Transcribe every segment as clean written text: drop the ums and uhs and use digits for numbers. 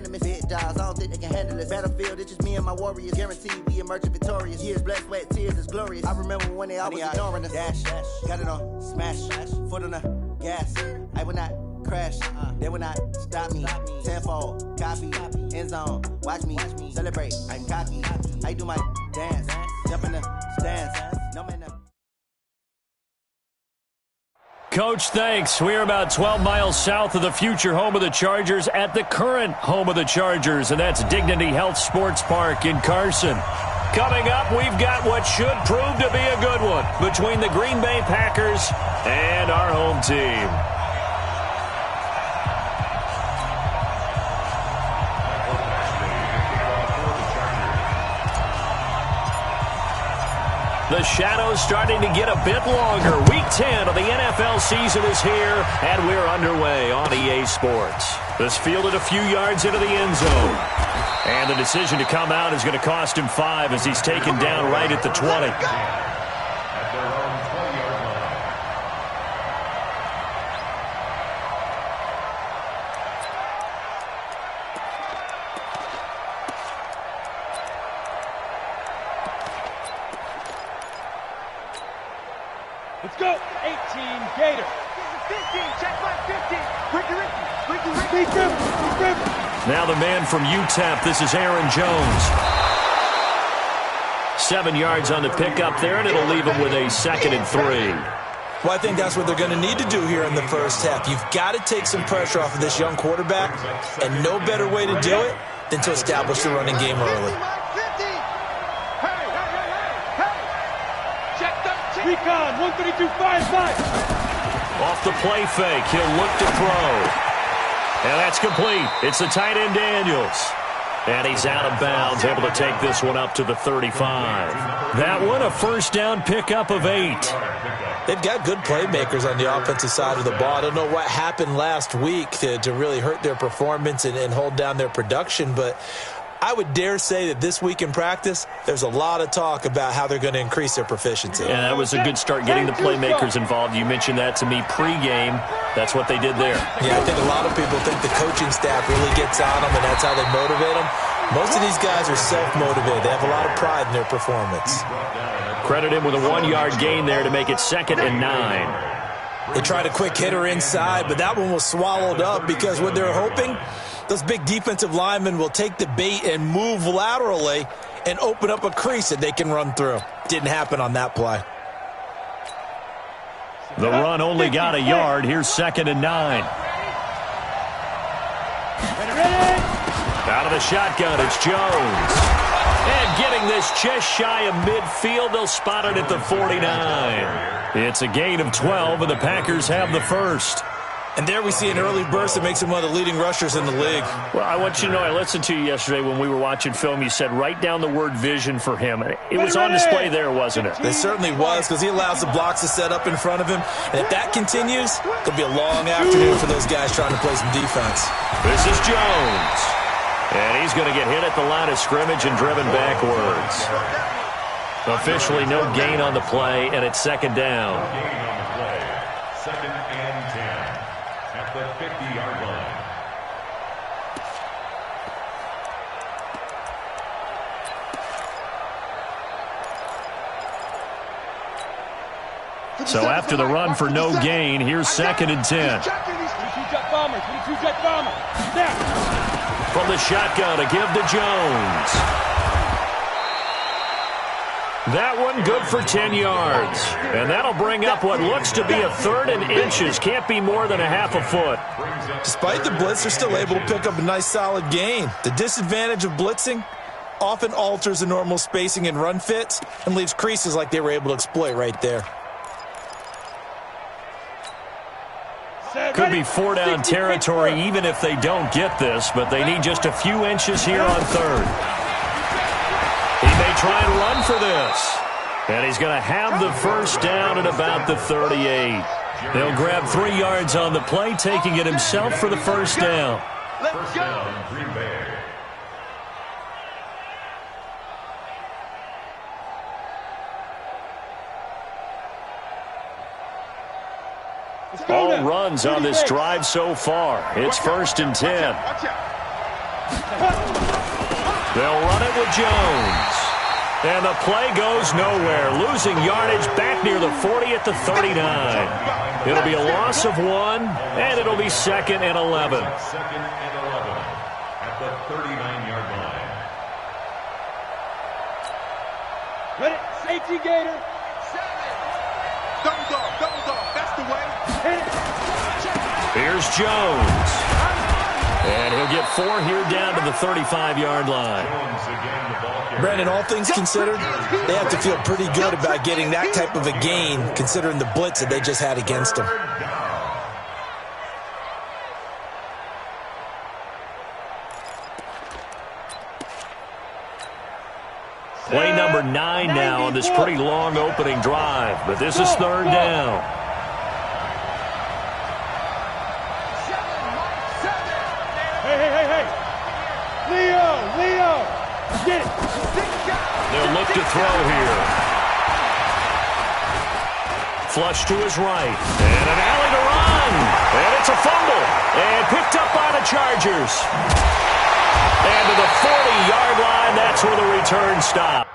randomest. Big dogs, I don't think they can handle this. Battlefield, it's just me and my warriors. Guaranteed we emerging victorious. Years, blood, sweat, tears is glorious. I remember when they always ignoring us. Dash, got it on, smash, foot on the gas. I will not crash, they will not stop me. Tenfold, copy, end zone, watch me celebrate. I'm cocky, I do my dance, jump in the stands. No man. Coach, thanks. We're about 12 miles south of the future home of the Chargers at the current home of the Chargers, and that's Dignity Health Sports Park in Carson. Coming up, we've got what should prove to be a good one between the Green Bay Packers and our home team. The shadow's starting to get a bit longer. Week 10 of the NFL season is here, and we're underway on EA Sports. This fielded a few yards into the end zone. And the decision to come out is going to cost him 5 as he's taken down right at the 20. Let's go. 18, Gator. 15, check my 15. Ricky. Now the man from UTEP, this is Aaron Jones. 7 yards on the pickup there, and it'll leave him with a 2nd and 3. Well, I think that's what they're going to need to do here in the first half. You've got to take some pressure off of this young quarterback, and no better way to do it than to establish the running game early. Recon, 132.55. Off the play fake, he'll look to throw. And that's complete. It's the tight end Daniels. And he's out of bounds, able to take this one up to the 35. That one, a first down pickup of 8. They've got good playmakers on the offensive side of the ball. I don't know what happened last week to really hurt their performance and hold down their production, but I would dare say that this week in practice, there's a lot of talk about how they're going to increase their proficiency. Yeah, that was a good start getting the playmakers involved. You mentioned that to me pregame. That's what they did there. Yeah, I think a lot of people think the coaching staff really gets on them, and that's how they motivate them. Most of these guys are self-motivated. They have a lot of pride in their performance. Credit him with a 1-yard gain there to make it 2nd and 9. They tried a quick hitter inside, but that one was swallowed up because what they're hoping, those big defensive linemen will take the bait and move laterally and open up a crease that they can run through. Didn't happen on that play. The run only got a yard. Here's 2nd and 9. Out of the shotgun, it's Jones. And getting this just shy of midfield, they'll spot it at the 49. It's a gain of 12, and the Packers have the first. And there we see an early burst that makes him one of the leading rushers in the league. Well, I want you to know, I listened to you yesterday when we were watching film. You said write down the word vision for him. It was on display there, wasn't it? It certainly was, because he allows the blocks to set up in front of him. And if that continues, it'll be a long afternoon for those guys trying to play some defense. This is Jones. And he's going to get hit at the line of scrimmage and driven backwards. Officially no gain on the play, and it's 2nd down. 2nd and 10 at the 50-yard line. So after the run for no gain, here's 2nd and 10. 22 jet bomber. Snap. From the shotgun, a give to Jones. That one good for 10 yards. And that'll bring up what looks to be a 3rd and inches. Can't be more than a half a foot. Despite the blitz, they're still able to pick up a nice solid gain. The disadvantage of blitzing often alters the normal spacing and run fits and leaves creases like they were able to exploit right there. Could be 4-down territory even if they don't get this, but they need just a few inches here on 3rd. He may try and run for this. And he's going to have the first down at about the 38. They'll grab 3 yards on the play, taking it himself for the first down. First down, Green Bay. All runs on this drive so far. It's 1st and 10. They'll run it with Jones. And the play goes nowhere. Losing yardage back near the 40 at the 39. It'll be a loss of 1, and it'll be 2nd and 11. 2nd and 11 at the 39-yard line. Ready? Safety Gator. Double dog, that's the way. Hit it. Here's Jones. And he'll get 4 here down to the 35-yard line. Jones again, the ball carrier. Brandon, all things considered, they have to feel pretty good about getting that type of a gain, considering the blitz that they just had against them. Play number 9 now on this pretty long opening drive, but this is 3rd down. Hey. Leo. Get it. They'll look to throw here. Flush to his right. And an alley to run. And it's a fumble. And picked up by the Chargers. And to the 40-yard line, that's where the return stops.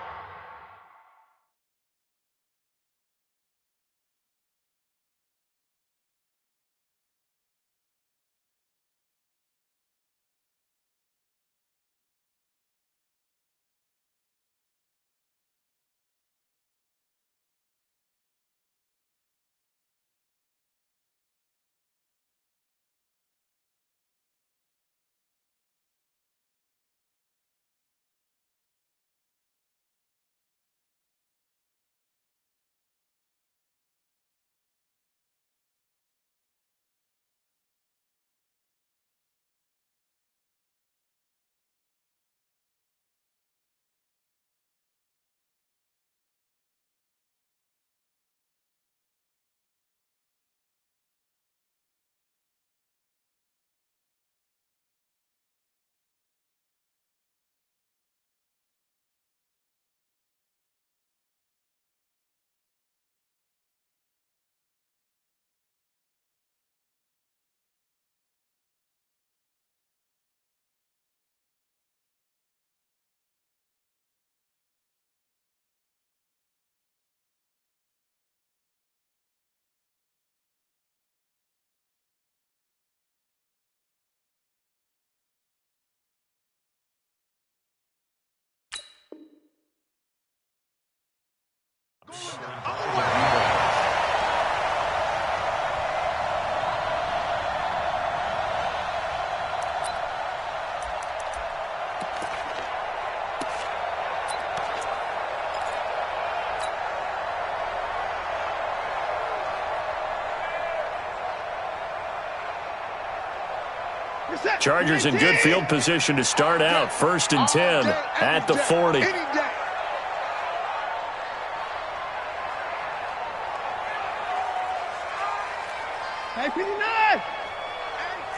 Chargers in good field position to start out. 1st and 10 at the 40. Hey,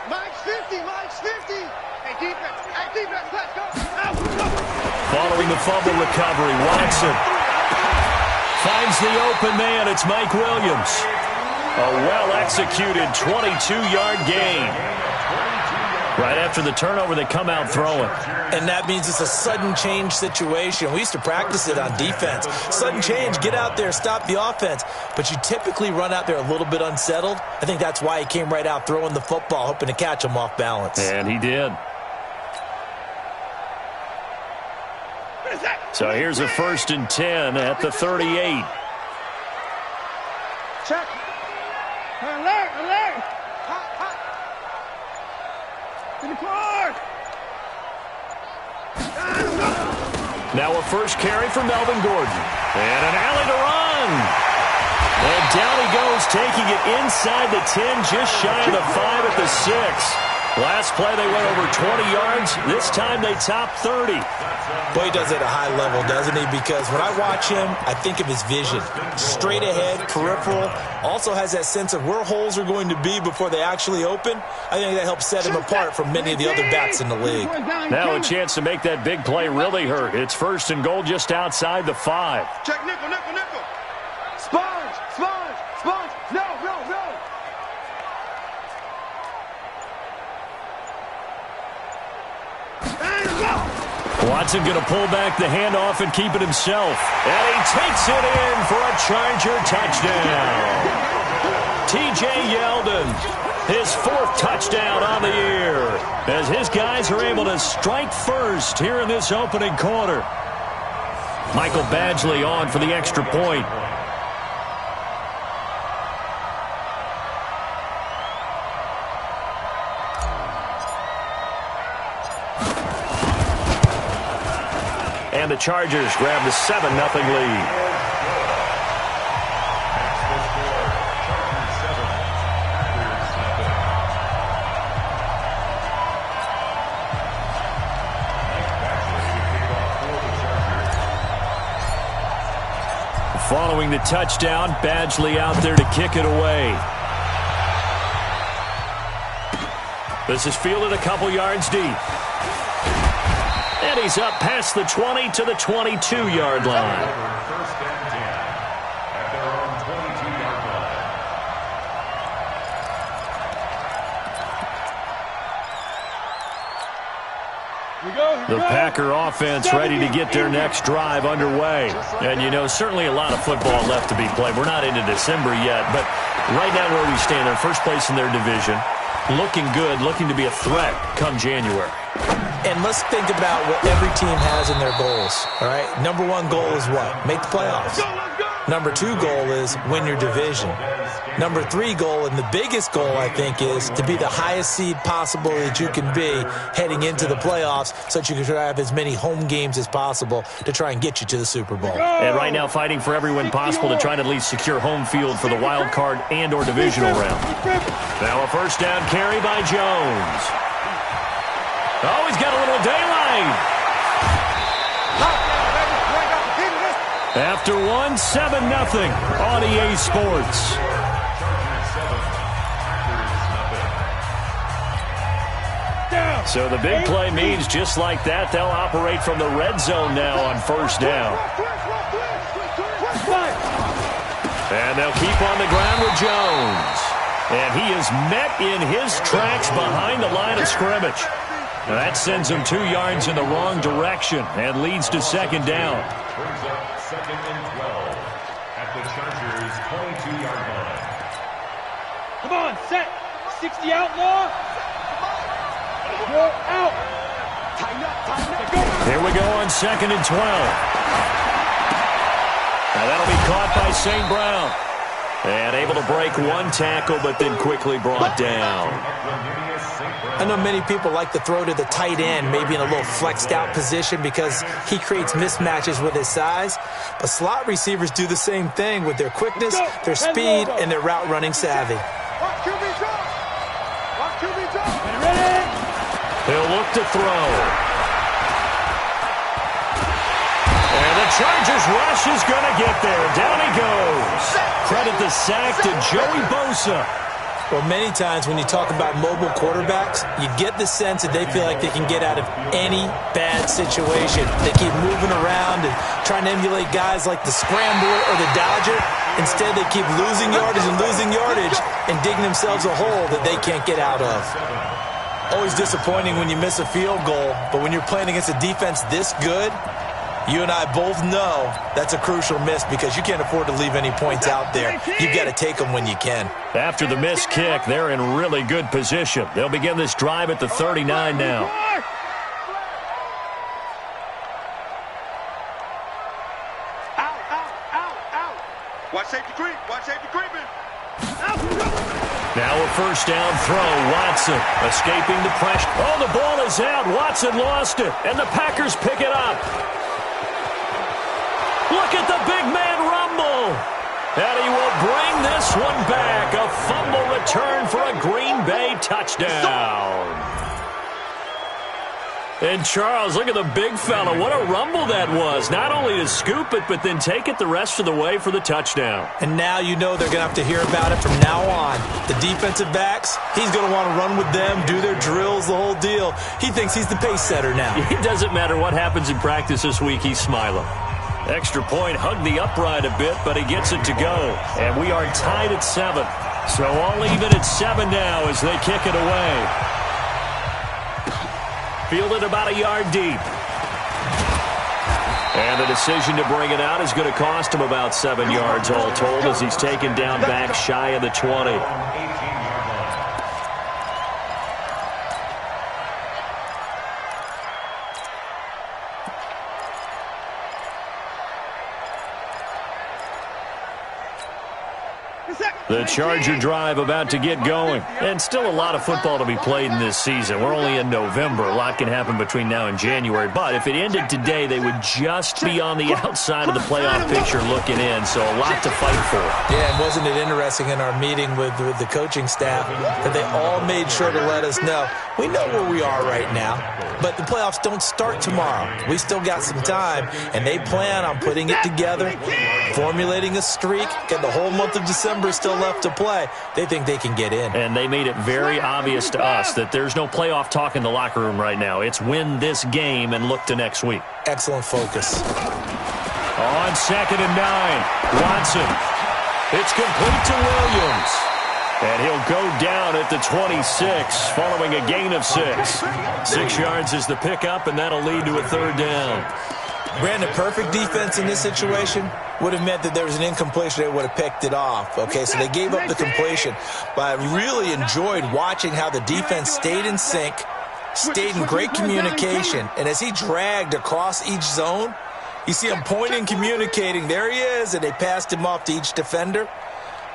Mike's 50. Hey, defense, let's go. Following the fumble recovery, Watson finds the open man. It's Mike Williams. A well-executed 22-yard gain. Right after the turnover, they come out throwing. And that means it's a sudden change situation. We used to practice it on defense. Sudden change, get out there, stop the offense. But you typically run out there a little bit unsettled. I think that's why he came right out throwing the football, hoping to catch him off balance. And he did. So here's a 1st and 10 at the 38. Check. Alert. In the car. Now a first carry for Melvin Gordon. And an alley to run. And down he goes, taking it inside the 10, just shy of the 5 at the 6. Last play they went over 20 yards. This time they top 30. Boy, he does it at a high level, doesn't he? Because when I watch him, I think of his vision. Straight ahead, peripheral. Also has that sense of where holes are going to be before they actually open. I think that helps set him apart from many of the other backs in the league. Now a chance to make that big play really hurt. It's 1st and goal just outside the 5. Check nickel. Sponge. No. Watson going to pull back the handoff and keep it himself. And he takes it in for a Charger touchdown. T.J. Yeldon, his 4th touchdown on the year, as his guys are able to strike first here in this opening quarter. Michael Badgley on for the extra point. And the Chargers grab the 7-0 lead. Following the touchdown, Badgley out there to kick it away. This is fielded a couple yards deep. And he's up past the 20 to the 22-yard line. First and 10 at their own 22-yard line. The Packer offense ready to get their next drive underway. And, you know, certainly a lot of football left to be played. We're not into December yet, but right now where we stand, they're first place in their division. Looking good, looking to be a threat come January. And let's think about what every team has in their goals, all right? Number 1 goal is what? Make the playoffs. Number 2 goal is win your division. Number 3 goal, and the biggest goal, I think, is to be the highest seed possible that you can be heading into the playoffs so that you can try to have as many home games as possible to try and get you to the Super Bowl. And right now fighting for every win possible to try to at least secure home field for the wild card and or divisional round. Now a first down carry by Jones. Oh, he's got a little daylight. After 1, 7-0 on EA Sports. So the big play means just like that, they'll operate from the red zone now on first down. And they'll keep on the ground with Jones. And he is met in his tracks behind the line of scrimmage. Now that sends him 2 yards in the wrong direction and leads to second down. Brings up 2nd and 12 at the Chargers' 22-yard line. Come on, set. 60 outlaw. Go out. Tighten up. Here we go on 2nd and 12. Now that'll be caught by St. Brown. And able to break 1 tackle, but then quickly brought down. I know many people like to throw to the tight end, maybe in a little flexed out position because he creates mismatches with his size. But slot receivers do the same thing with their quickness, their speed, and their route running savvy. He'll look to throw. And the Chargers rush is going to get there. Down he goes. Credit the sack to Joey Bosa. Well, many times when you talk about mobile quarterbacks, you get the sense that they feel like they can get out of any bad situation. They keep moving around and trying to emulate guys like the Scrambler or the Dodger. Instead, they keep losing yardage and digging themselves a hole that they can't get out of. Always disappointing when you miss a field goal, but when you're playing against a defense this good, you and I both know that's a crucial miss because you can't afford to leave any points out there. You've got to take them when you can. After the missed kick, they're in really good position. They'll begin this drive at the 39 now. Watch safety creep. Watch safety creeping. Now a first down throw. Watson escaping the pressure. Oh, the ball is out. Watson lost it, and the Packers pick it up. Look at the big man rumble. And he will bring this one back. A fumble return for a Green Bay touchdown. And Charles, look at the big fella. What a rumble that was. Not only to scoop it, but then take it the rest of the way for the touchdown. And now you know they're going to have to hear about it from now on. The defensive backs, he's going to want to run with them, do their drills, the whole deal. He thinks he's the pace setter now. It doesn't matter what happens in practice this week. He's smiling. Extra point, hugged the upright a bit, but he gets it to go. And we are tied at 7. So all even at 7 now as they kick it away. Fielded about a yard deep. And the decision to bring it out is going to cost him about 7 yards all told as he's taken down back shy of the 20. The Charger drive about to get going. And still a lot of football to be played in this season. We're only in November. A lot can happen between now and January. But if it ended today, they would just be on the outside of the playoff picture looking in. So a lot to fight for. Yeah, and wasn't it interesting in our meeting with the coaching staff that they all made sure to let us know, we know where we are right now, but the playoffs don't start tomorrow. We still got some time, and they plan on putting it together, formulating a streak, get the whole month of December still left to play. They think they can get in. And they made it very obvious to us that there's no playoff talk in the locker room right now. It's win this game and look to next week. Excellent focus. On 2nd and 9, Watson. It's complete to Williams. And he'll go down at the 26 following a gain of 6. 6 yards is the pickup, and that'll lead to a 3rd down. Brandon, perfect defense in this situation would have meant that there was an incompletion. They would have picked it off. Okay, so they gave up the completion. But I really enjoyed watching how the defense stayed in sync, stayed in great communication. And as he dragged across each zone, you see him pointing, communicating. There he is, and they passed him off to each defender.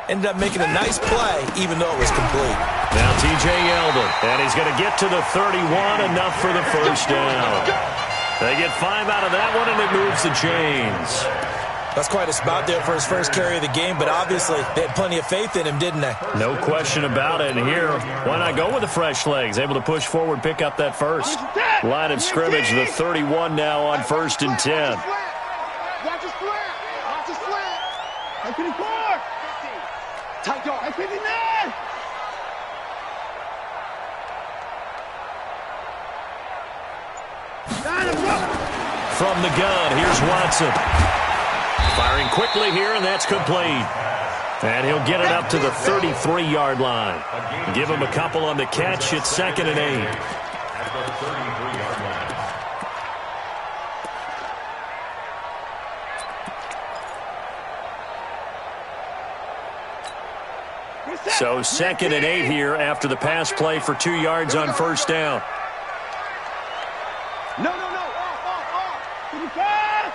Ended up making a nice play, even though it was complete. Now T.J. Yeldon, and he's going to get to the 31, enough for the 1st down. They get 5 out of that one, and it moves the chains. That's quite a spot there for his first carry of the game, but obviously they had plenty of faith in him, didn't they? No question about it. And here, why not go with the fresh legs? Able to push forward, pick up that first. Line of scrimmage, the 31 now on 1st and 10. Watch his slant. Watch his slant. Hey, 54. Tight dog. Hey, 59. From the gun, here's Watson. Firing quickly here, and that's complete. And he'll get it up to the 33-yard line. Give him a couple on the catch. It's 2nd and 8. At the 33-yard line. So 2nd and 8 here after the pass play for 2 yards on 1st down. No. Off. 55.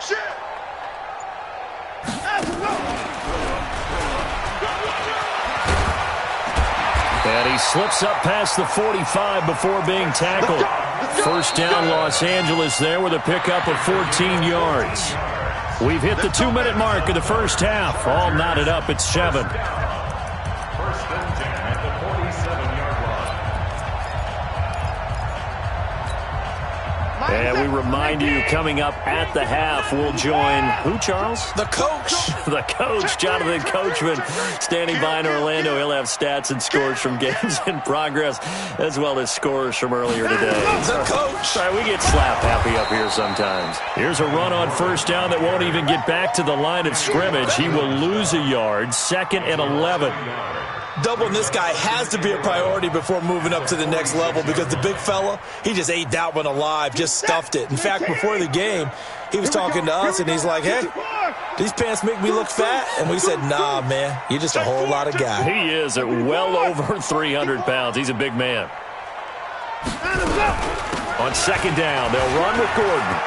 Shit. And he slips up past the 45 before being tackled. 1st down, Los Angeles there with a pickup of 14 yards. We've hit the 2-minute mark of the 1st half. All knotted up at 7. 1st and 10 at the 47-yard line. And we remind you, coming up at the half, we'll join who, Charles? The coach. The coach, Jonathan Coachman, standing by in Orlando. He'll have stats and scores from games in progress, as well as scores from earlier today. The coach. Sorry, we get slap happy up here sometimes. Here's a run on 1st down that won't even get back to the line of scrimmage. He will lose a yard. 2nd and 11. Doubling this guy has to be a priority before moving up to the next level because the big fella, he just ate that one alive, just stuffed it. In fact, before the game, he was talking to us, and he's like, hey, these pants make me look fat? And we said, nah, man, you're just a whole lot of guy. He is at well over 300 pounds. He's a big man. On 2nd down, they'll run with Gordon.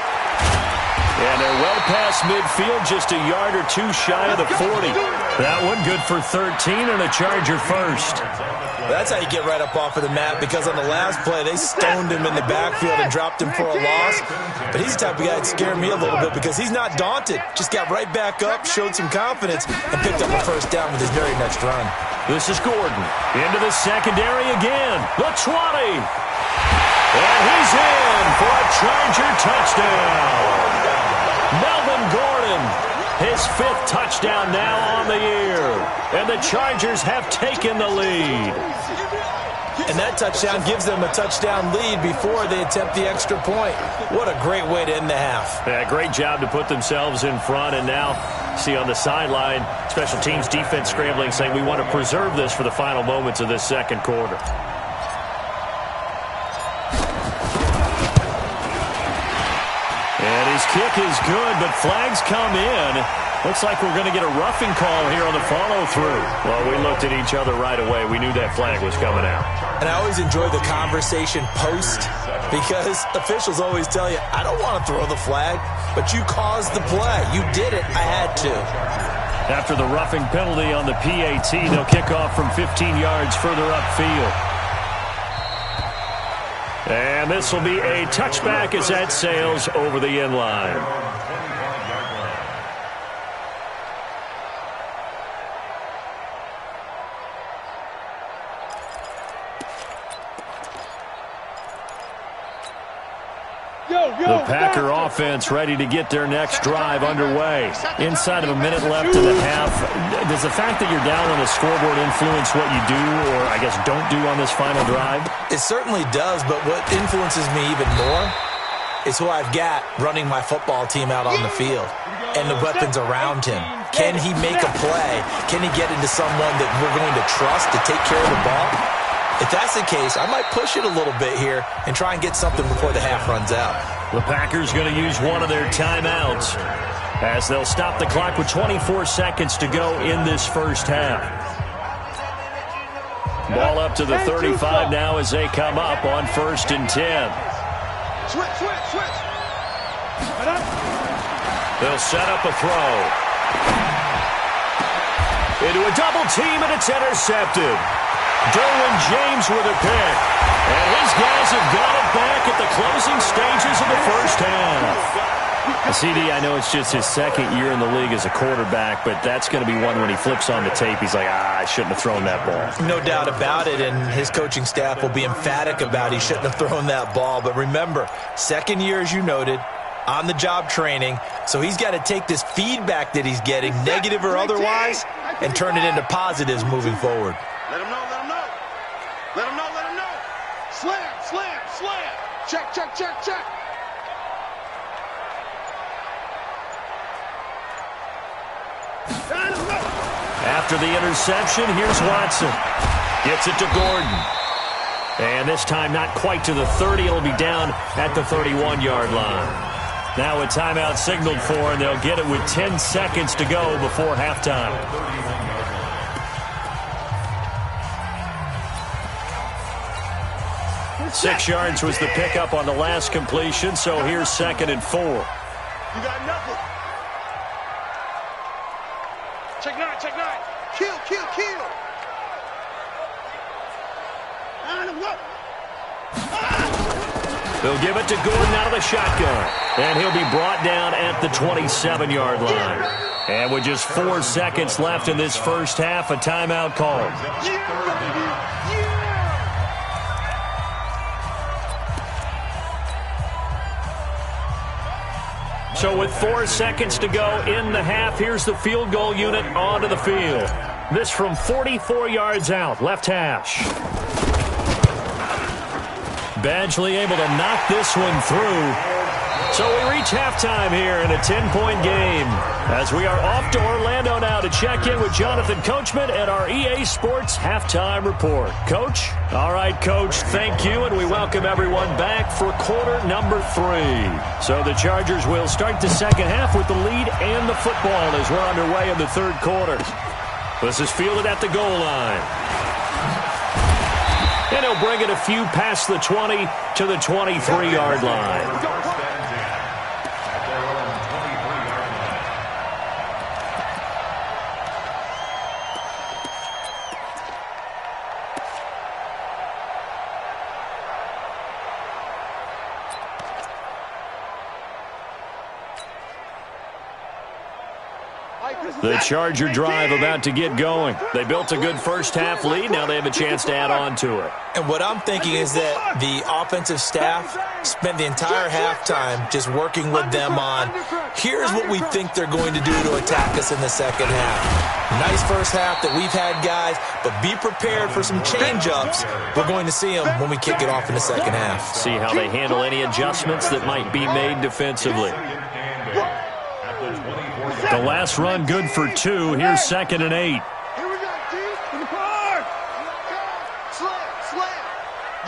And they're well past midfield, just a yard or 2 shy of the 40. That one good for 13 and a Charger first. That's how you get right up off of the mat, because on the last play, they stoned him in the backfield and dropped him for a loss. But he's the type of guy that scared me a little bit because he's not daunted. Just got right back up, showed some confidence, and picked up a 1st down with his very next run. This is Gordon. Into the secondary again. The 20. And he's in for a Charger touchdown. Melvin Gordon, his 5th touchdown now on the year. And the Chargers have taken the lead. And that touchdown gives them a touchdown lead before they attempt the extra point. What a great way to end the half. Yeah, great job to put themselves in front. And now, see on the sideline, special teams defense scrambling, saying we want to preserve this for the final moments of this 2nd quarter. And his kick is good, but flags come in. Looks like we're going to get a roughing call here on the follow-through. Well, we looked at each other right away. We knew that flag was coming out. And I always enjoy the conversation post because officials always tell you, I don't want to throw the flag, but you caused the play. You did it. I had to. After the roughing penalty on the PAT, they'll kick off from 15 yards further upfield. And this will be a touchback as that sails over the end line. The Packer offense ready to get their next drive underway. Inside of a minute left in the half. Does the fact that you're down on the scoreboard influence what you do or, I guess, don't do on this final drive? It certainly does, but what influences me even more is who I've got running my football team out on the field and the weapons around him. Can he make a play? Can he get into someone that we're going to trust to take care of the ball? If that's the case, I might push it a little bit here and try and get something before the half runs out. The Packers going to use one of their timeouts as they'll stop the clock with 24 seconds to go in this first half. Ball up to the 35 now as they come up on 1st and 10. Switch. They'll set up a throw. Into a double team, and it's intercepted. Derwin James with a pick. And his guys have got it back at the closing stages of the first half. CD, I know it's just his second year in the league as a quarterback, but that's going to be one when he flips on the tape, he's like, I shouldn't have thrown that ball. No doubt about it, and his coaching staff will be emphatic about he shouldn't have thrown that ball. But remember, second year, as you noted, on-the-job training, so he's got to take this feedback that he's getting, negative or otherwise, and turn it into positives moving forward. Let him know. Slam. Check. After the interception, here's Watson. Gets it to Gordon. And this time not quite to the 30. It'll be down at the 31-yard line. Now a timeout signaled for, and they'll get it with 10 seconds to go before halftime. 6 yards was the pickup on the last completion, so here's 2nd and 4. You got nothing. Check nine. Kill. They'll give it to Gordon out of the shotgun. And he'll be brought down at the 27-yard line. And with just 4 seconds left in this first half, a timeout called. So with 4 seconds to go in the half, here's the field goal unit onto the field. This from 44 yards out, left hash. Badgley able to knock this one through. So we reach halftime here in a 10-point game as we are off to Orlando now to check in with Jonathan Coachman at our EA Sports Halftime Report. Coach? All right, Coach, thank you, and we welcome everyone back for quarter number 3. So the Chargers will start the second half with the lead and the football as we're underway in the third quarter. This is fielded at the goal line. And he'll bring it a few past the 20 to the 23-yard line. The Charger drive about to get going. They built a good first half lead. Now they have a chance to add on to it. And what I'm thinking is that the offensive staff spent the entire halftime just working with them on, here's what we think they're going to do to attack us in the second half. Nice first half that we've had, guys, but be prepared for some change-ups. We're going to see them when we kick it off in the second half. See how they handle any adjustments that might be made defensively. The last run good for 2. Here's 2nd and 8. Here we go, D. In the car. Slam.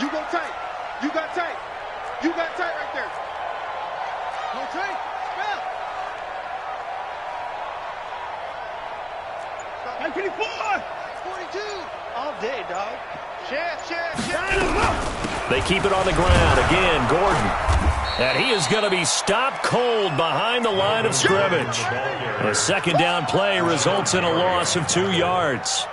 You go tight. You got tight right there. All day, dog. They keep it on the ground. Again, Gordon. And he is going to be stopped cold behind the line of scrimmage. A second down play results in a loss of 2 yards.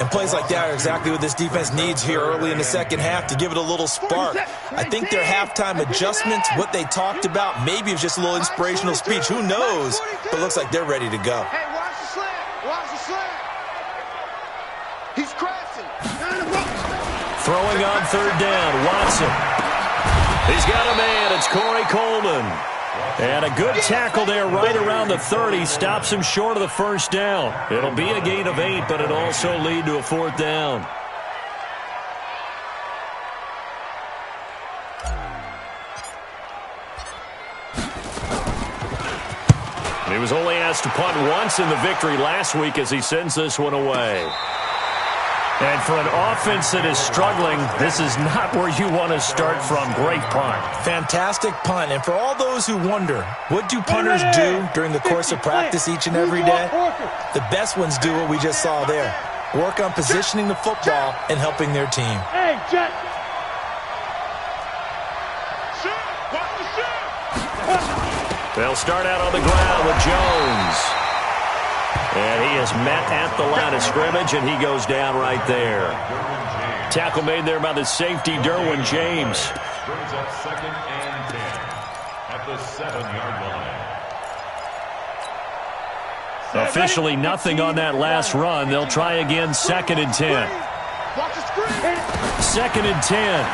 And plays like that are exactly what this defense needs here early in the second half to give it a little spark. I think their halftime adjustments, what they talked about, maybe it was just a little inspirational speech. Who knows? But looks like they're ready to go. Hey, watch the slant. Watch the slant. He's crashing. Throwing on third down, Watson. He's got a man. It's Corey Coleman. And a good tackle there right around the 30. Stops him short of the first down. It'll be a gain of 8, but it'll also lead to a fourth down. He was only asked to punt once in the victory last week as he sends this one away. And for an offense that is struggling, this is not where you want to start from. Great punt. Fantastic punt. And for all those who wonder, what do punters do during the course of practice each and every day? The best ones do what we just saw there. Work on positioning the football and helping their team. Hey, Jet. They'll start out on the ground with Jones. And he is met at the line of scrimmage, and he goes down right there. Tackle made there by the safety, Derwin James. Brings up 2nd and 10 at the 7-yard line. Officially nothing on that last run. They'll try again, 2nd and 10. 2nd and 10.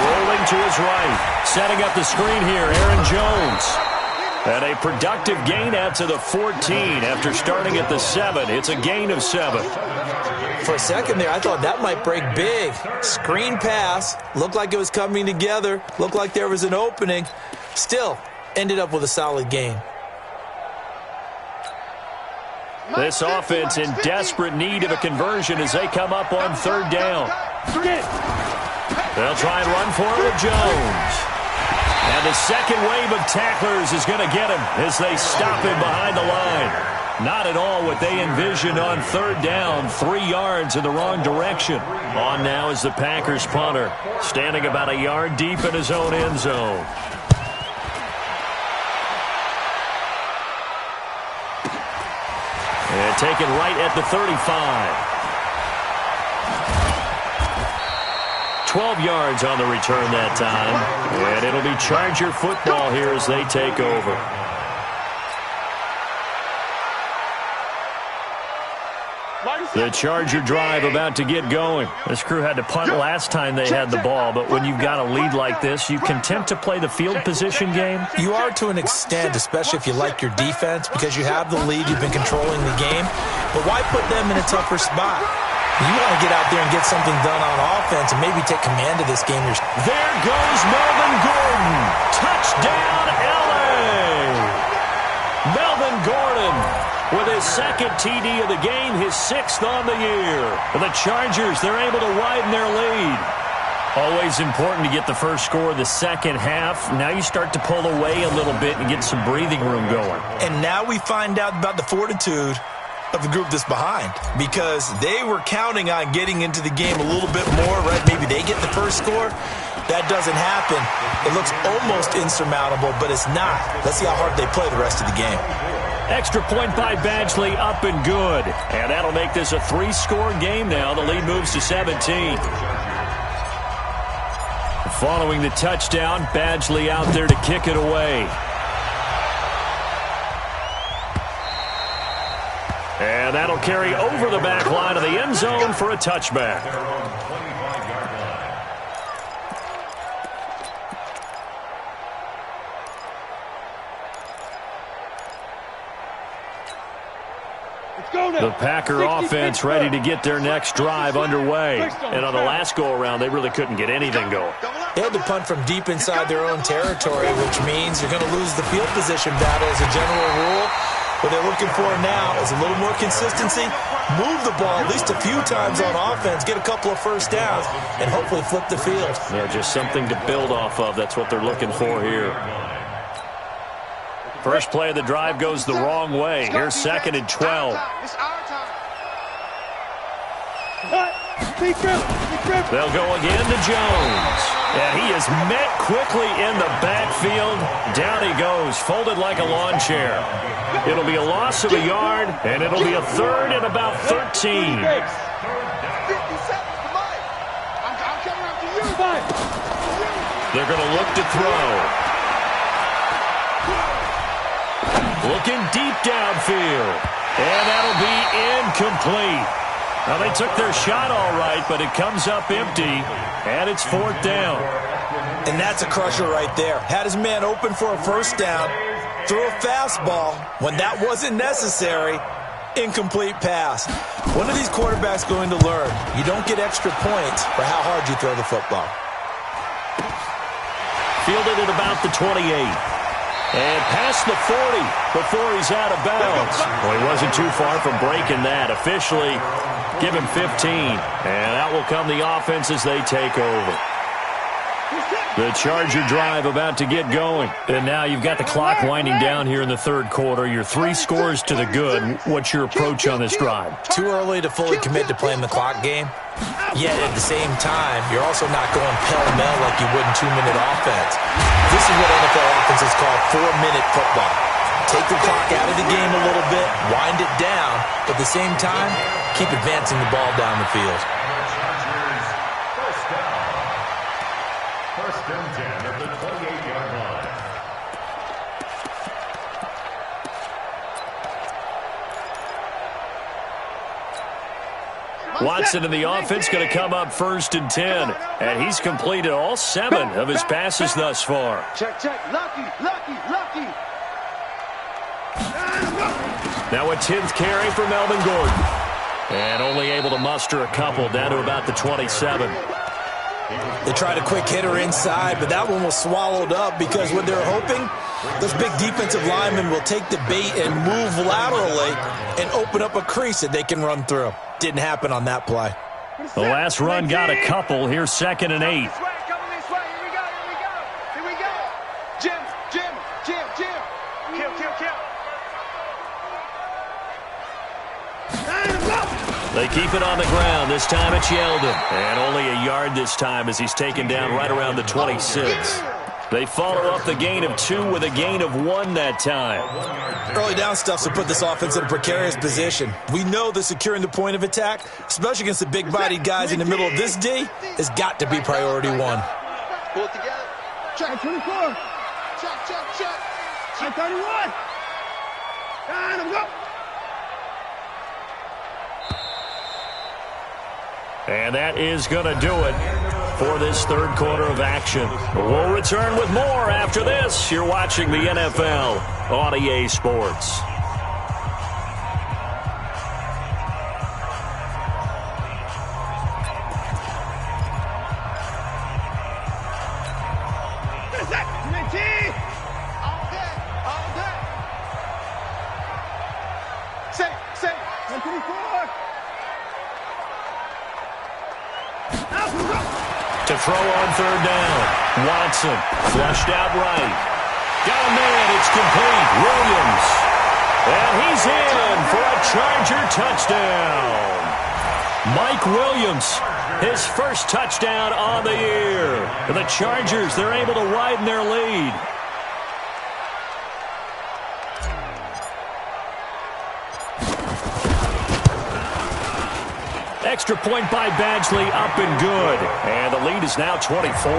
Rolling to his right. Setting up the screen here, Aaron Jones. And a productive gain out to the 14 after starting at the 7. It's a gain of 7. For a second there, I thought that might break big. Screen pass. Looked like it was coming together. Looked like there was an opening. Still, ended up with a solid gain. This offense in desperate need of a conversion as they come up on third down. They'll try and run for it with Jones. And the second wave of tacklers is going to get him as they stop him behind the line. Not at all what they envisioned on third down. 3 yards in the wrong direction. On now is the Packers punter, standing about a yard deep in his own end zone. And taken right at the 35. 12 yards on the return that time. And it'll be Charger football here as they take over. The Charger drive about to get going. This crew had to punt last time they had the ball, but when you've got a lead like this, you content to play the field position game? You are to an extent, especially if you like your defense, because you have the lead, you've been controlling the game. But why put them in a tougher spot? You want to get out there and get something done on offense and maybe take command of this game. There goes Melvin Gordon. Touchdown, L.A. Melvin Gordon with his second TD of the game, his 6th on the year. For the Chargers, they're able to widen their lead. Always important to get the first score of the second half. Now you start to pull away a little bit and get some breathing room going. And now we find out about the fortitude of the group that's behind, because they were counting on getting into the game a little bit more, right? Maybe they get the first score. That doesn't happen. It looks almost insurmountable, but it's not. Let's see how hard they play the rest of the game. Extra point by Badgley, up and good. And that'll make this a 3-score game now. The lead moves to 17. Following the touchdown, Badgley out there to kick it away. And that'll carry over the back line of the end zone for a touchback. The Packer offense ready to get their next drive underway. And on the last go-around, they really couldn't get anything going. They had to punt from deep inside their own territory, which means you're going to lose the field position battle as a general rule. What they're looking for now is a little more consistency, move the ball at least a few times on offense, get a couple of first downs, and hopefully flip the field. Yeah, just something to build off of. That's what they're looking for here. First play of the drive goes the wrong way. Here's 2nd and 12. It's our time. They'll go again to Jones. And he is met quickly in the backfield. Down he goes, folded like a lawn chair. It'll be a loss of a yard, and it'll be a 3rd and about 13. 50 seconds to Mike. I'm coming after you. They're going to look to throw. Looking deep downfield. And that'll be incomplete. Now, they took their shot all right, but it comes up empty, and it's 4th down. And that's a crusher right there. Had his man open for a first down, threw a fastball. When that wasn't necessary, incomplete pass. When are these quarterbacks going to learn? You don't get extra points for how hard you throw the football. Fielded at about the 28. And past the 40 before he's out of bounds. Well, he wasn't too far from breaking that. Officially, give him 15. And out will come the offense as they take over. The Charger drive about to get going. And now you've got the clock winding down here in the 3rd quarter. You're 3 scores to the good. What's your approach on this drive? Too early to fully commit to playing the clock game. Yet at the same time, you're also not going pell-mell like you would in 2-minute offense. This is what NFL offenses call 4-minute football. Take the clock out of the game a little bit, wind it down, but at the same time, keep advancing the ball down the field. First and 10 at the 28-yard line. Watson in the offense going to come up 1st and 10. And he's completed all 7 of his passes thus far. Check. Lucky. Now a 10th carry for Melvin Gordon. And only able to muster a couple down to about the 27. They tried a quick hitter inside, but that one was swallowed up because what they're hoping, those big defensive linemen will take the bait and move laterally and open up a crease that they can run through. Didn't happen on that play. The last run got a couple. Here's 2nd and 8. Coming this way. Here we go. Jim. Kill. They keep it on the ground. This time it's Yeldon. And only a yard this time as he's taken down right around the 26. They follow up the gain of 2 with a gain of 1 that time. Early down stuff to put this offense in a precarious position. We know that securing the point of attack, especially against the big-bodied guys in the middle of this D, has got to be priority 1. Pull it together. Check 24. Check. 31. And go. And that is going to do it for this 3rd quarter of action. We'll return with more after this. You're watching the NFL on EA Sports. To throw on 3rd down. Watson flushed out right. Got a man. It's complete. Williams. And he's in for a Charger touchdown. Mike Williams, his first touchdown on the year. The Chargers, they're able to widen their lead. Extra point by Badgley, up and good. And the lead is now 24.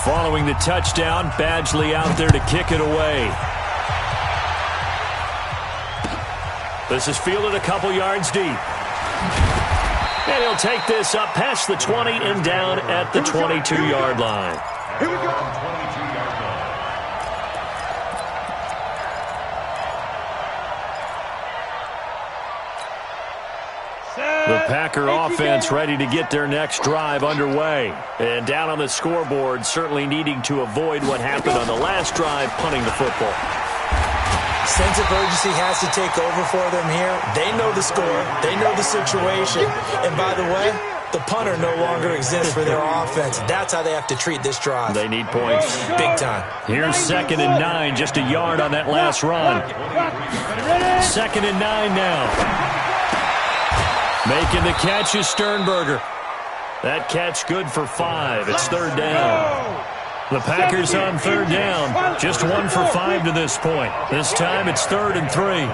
Following the touchdown, Badgley out there to kick it away. This is fielded a couple yards deep. And he'll take this up past the 20 and down at the 22-yard line. Here we go. The Packer offense ready to get their next drive underway. And down on the scoreboard, certainly needing to avoid what happened on the last drive, punting the football. Sense of urgency has to take over for them here. They know the score. They know the situation. And by the way, The punter no longer exists for their offense. That's how they have to treat this drive. They need points. Big time. Here's 2nd and 9, just a yard on that last run. 2nd and 9 now. Making the catch is Sternberger. That catch good for 5. It's 3rd down. The Packers on 3rd down. Just 1 for 5 to this point. This time it's 3rd and 3.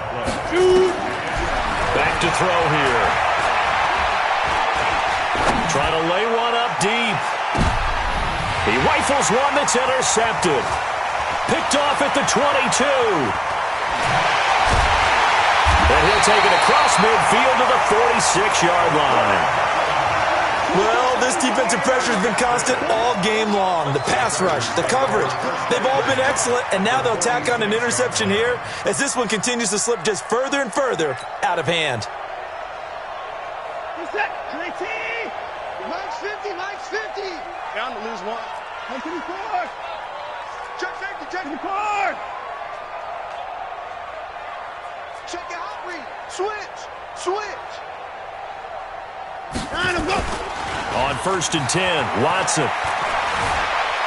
Back to throw here. Trying to lay one up deep. He rifles one that's intercepted. Picked off at the 22. And he'll take it across midfield to the 46-yard line. Well, this defensive pressure has been constant all game long. The pass rush, the coverage, they've all been excellent, and now they'll tack on an interception here as this one continues to slip just further and further out of hand. Mike's 50, Mike's 50. Down to lose one. Hey, to the court. Check safety, check the court. Check your hot read. Switch. On 1st and 10, Watson.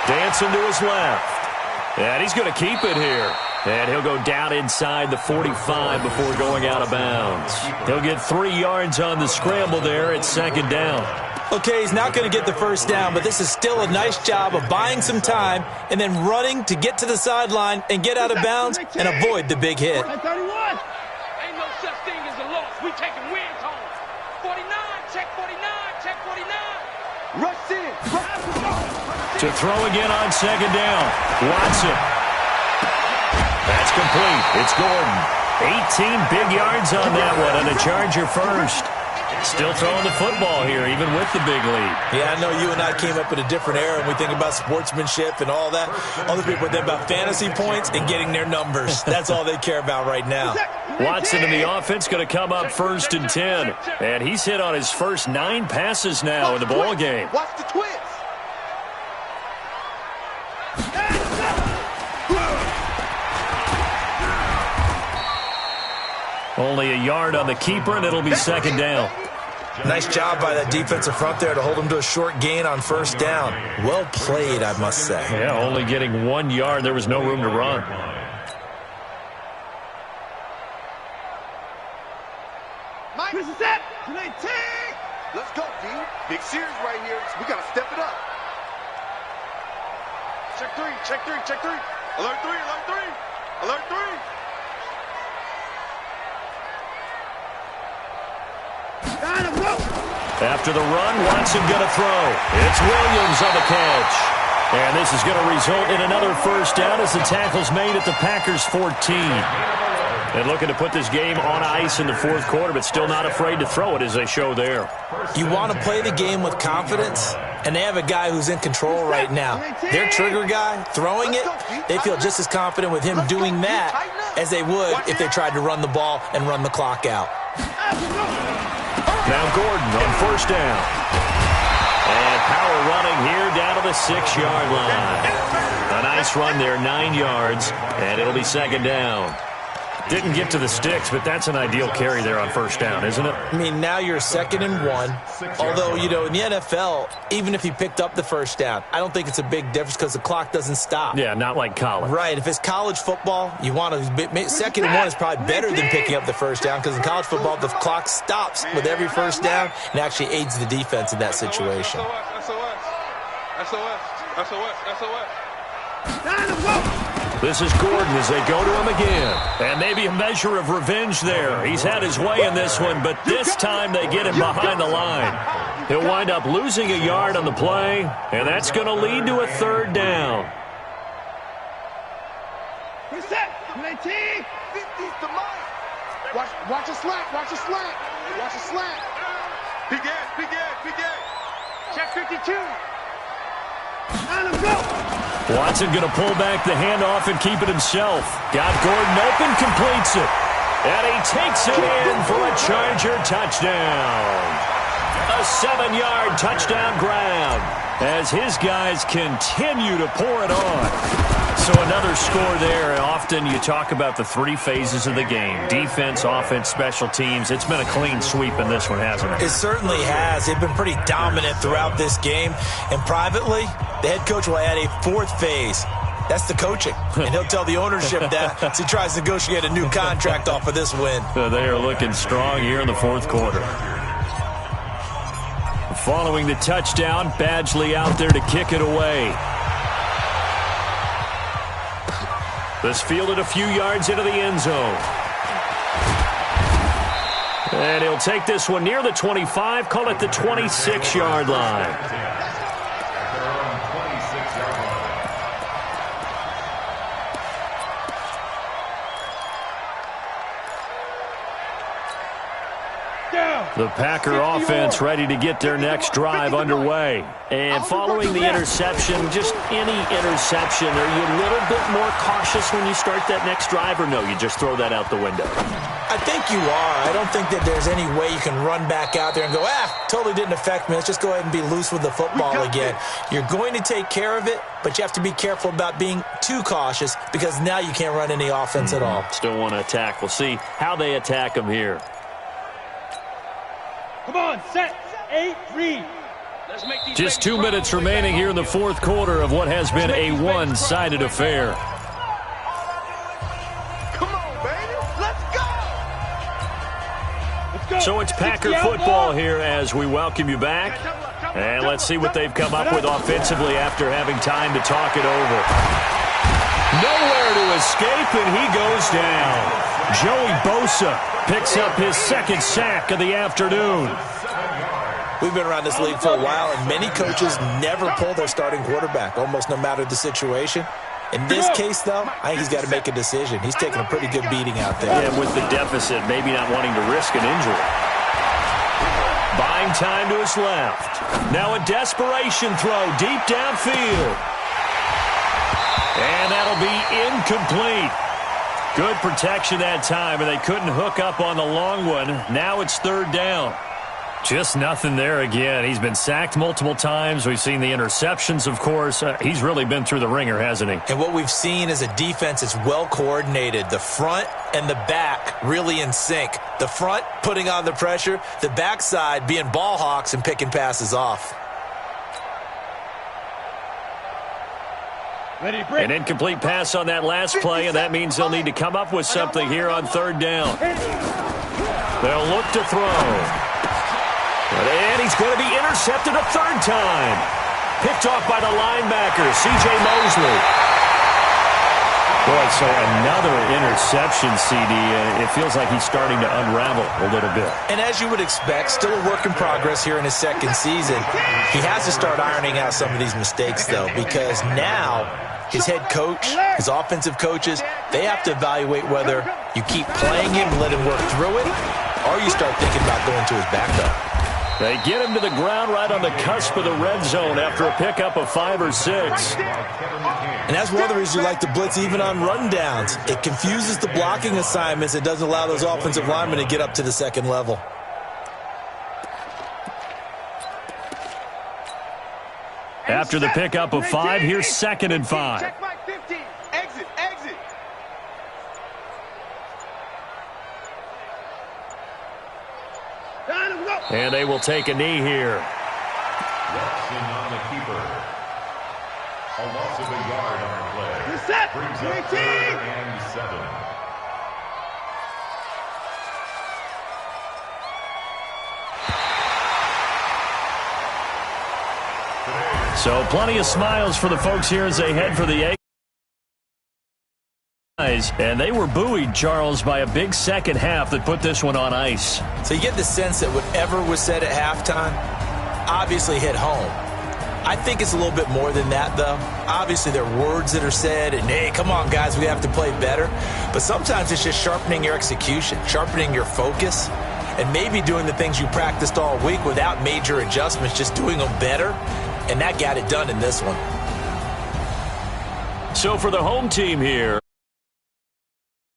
Dancing to his left. And he's going to keep it here. And he'll go down inside the 45 before going out of bounds. He'll get 3 yards on the scramble there at 2nd down. Okay, he's not going to get the first down, but this is still a nice job of buying some time and then running to get to the sideline and get out of bounds and avoid the big hit. 31. Ain't no such thing as a loss. We taking wins home. 49, check 49. Rush in. To throw again on 2nd down. Watson. That's complete. It's Gordon. 18 big yards on that one, and a Charger first. Still throwing the football here, even with the big lead. Yeah, I know you and I came up in a different era, and we think about sportsmanship and all that. Other people think about fantasy points and getting their numbers. That's all they care about right now. Watson in the offense going to come up 1st and 10. And he's hit on his first 9 passes now in the ball game. Watch the twist. Only a yard on the keeper, and it'll be 2nd down. Nice job by that defensive front there to hold him to a short gain on 1st down. Well played, I must say. Yeah, only getting 1 yard. There was no room to run. Mike, this is it. Let's go, D. Big series right here. We got to step it up. Check 3. Alert 3. After the run, Watson going to throw. It's Williams on the catch. And this is going to result in another first down as the tackle's made at the Packers' 14. And looking to put this game on ice in the 4th quarter, but still not afraid to throw it as they show there. You want to play the game with confidence, and they have a guy who's in control right now. Their trigger guy, throwing it, they feel just as confident with him doing that as they would if they tried to run the ball and run the clock out. Now Gordon on 1st down. And power running here down to the 6-yard line. A nice run there, 9 yards, and it'll be 2nd down. Didn't get to the sticks, but that's an ideal carry there on 1st down, isn't it? I mean, now you're 2nd and 1. Although, you know, in the NFL, even if he picked up the first down, I don't think it's a big difference because the clock doesn't stop. Yeah, not like college. Right. If it's college football, you want to 2nd and 1 is probably better than picking up the first down because in college football, the clock stops with every first down and actually aids the defense in that situation. This is Gordon as they go to him again. And maybe a measure of revenge there. He's had his way in this one, but this time they get him behind the line. He'll wind up losing a yard on the play, and that's going to lead to a 3rd down. Reset. 19. 50's to Mike. Watch a slant. Watch a slant. Big edge. Check 52. Watson going to pull back the handoff and keep it himself. Got Gordon open, completes it. And he takes it in for a Charger touchdown. A 7-yard touchdown grab. as his guys continue to pour it on. So another score there. Often you talk about the three phases of the game: defense, offense, special teams. It's been a clean sweep in this one, hasn't it? It certainly has. They've been pretty dominant throughout this game. And privately, the head coach will add a fourth phase. That's the coaching. And he'll tell the ownership that as he tries to negotiate a new contract off of this win. They are looking strong here in the fourth quarter. Following the touchdown, Badgley out there to kick it away. This fielded a few yards into the end zone. And he'll take this one near the 25, call it the 26-yard line. The Packer offense ready to get their next drive underway. And following the interception, just any interception, are you a little bit more cautious when you start that next drive, or no, you just throw that out the window? I think you are. I don't think that there's any way you can run back out there and go, totally didn't affect me. Let's just go ahead and be loose with the football again. You're going to take care of it, but you have to be careful about being too cautious because now you can't run any offense at all. Still want to attack. We'll see how they attack them here. Come on, set, 8, read. Just 2 minutes remaining here in the fourth quarter of what has been a one-sided affair. Come on, baby. Let's go. So it's Packer football here as we welcome you back. And let's see what they've come up with offensively after having time to talk it over. Nowhere to escape, and he goes down. Joey Bosa picks up his second sack of the afternoon. We've been around this league for a while, and many coaches never pull their starting quarterback, almost no matter the situation. In this case, though, I think he's got to make a decision. He's taking a pretty good beating out there. Yeah, with the deficit, maybe not wanting to risk an injury. Buying time to his left. Now a desperation throw deep downfield. And that'll be incomplete. Good protection that time, and they couldn't hook up on the long one. Now it's third down. Just nothing there again. He's been sacked multiple times. We've seen the interceptions, of course. He's really been through the ringer, hasn't he? And what we've seen is a defense that's well coordinated. The front and the back really in sync. The front putting on the pressure. The backside being ball hawks and picking passes off. An incomplete pass on that last play, and that means they'll need to come up with something here on third down. They'll look to throw. And he's going to be intercepted a third time. Picked off by the linebacker, C.J. Mosley. Boy, so another interception, CD. It feels like he's starting to unravel a little bit. And as you would expect, still a work in progress here in his second season. He has to start ironing out some of these mistakes, though, because now his head coach, his offensive coaches, they have to evaluate whether you keep playing him and let him work through it, or you start thinking about going to his backup. They get him to the ground right on the cusp of the red zone after a pickup of 5 or 6. And that's one of the reasons you like to blitz even on rundowns. It confuses the blocking assignments. It doesn't allow those offensive linemen to get up to the second level. After the pickup of 5, here's 2nd and 5. Check my 15. Exit, exit. And they will take a knee here. Watson on the keeper. A loss of a yard on the play. You're set. Brings up 3rd and 7. So plenty of smiles for the folks here as they head for the and they were buoyed, Charles, by a big second half that put this one on ice. So you get the sense that whatever was said at halftime obviously hit home. I think it's a little bit more than that, though. Obviously, there are words that are said, and, hey, come on, guys, we have to play better. But sometimes it's just sharpening your execution, sharpening your focus, and maybe doing the things you practiced all week without major adjustments, just doing them better. And that got it done in this one. So for the home team here,